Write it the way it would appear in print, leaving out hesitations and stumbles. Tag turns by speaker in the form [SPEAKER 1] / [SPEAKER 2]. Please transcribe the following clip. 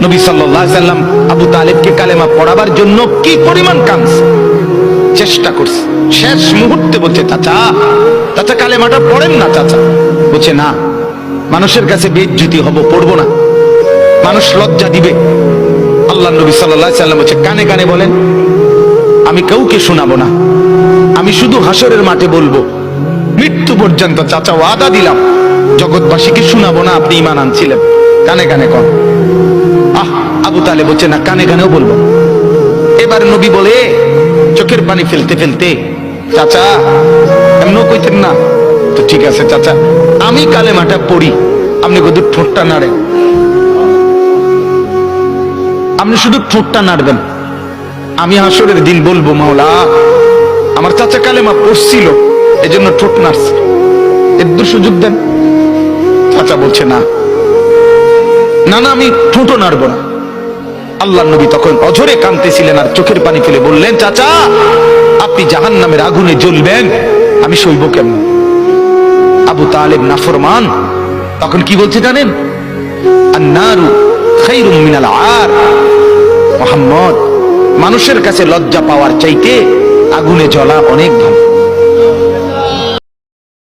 [SPEAKER 1] নবী সাল্লাল্লাহু আলাইহি সাল্লাম আবু তালেবকে কালেমা পড়াবার জন্য কি পরিমাণ কাঁদছে, চেষ্টা করছে। শেষ মুহূর্তে বলছে, চাচা চাচা কালেমাটা পড়েন না চাচা। বলছে না, মানুষের কাছে বেইজ্জতি হব, পড়বো না, মানুষ লজ্জা দিবে। আল্লাহ নবী সাল্লাল্লাহু আলাইহি সাল্লাম বলছে, কানে কানে বলেন, আমি কাউকে শোনাবো না, আমি শুধু হাসরের মাঠে বলবো, মৃত্যু পর্যন্ত চাচা ওয়াদা দিলাম জগৎবাসীকে শোনাবো না আপনি ঈমান আনছিলেন, কানে কানে কর। আবু তালেব বলছে না, কানে কানেও বলবো। এবার নবী বলে চোখের পানি ফেলতে ফেলতে, চাচা এমনও কইতেন না তো, ঠিক আছে চাচা আমি কালেমাটা পড়ি, আপনি শুধু ঠোঁটটা নাড়েন, আপনি শুধু ঠোঁটটা নাড়বেন, আমি হাসরের দিন বলবো মাওলা আমার চাচা কালেমা পড়ছিল এজন্য ঠোঁট নাড়ছে, একটু সুযোগ দেন। চাচা বলছে না না না, আমি ঠোঁটও নাড়বো না। আল্লাহ নবী তখন অঝরে কাঁদতেছিলেন আর চোখের পানি ফেলে বললেন, চাচা আপনি জাহান্নামের আগুনে জ্বলবেন, আমি সইব কেমন? আবু তালেব নাফরমান তখন কি বলছে জানেন? আন্নারু খায়রুম মিনাল আর। মুহাম্মদ, মানুষের কাছে লজ্জা পাওয়ার চাইতে আগুনে জ্বলা অনেক ভালো।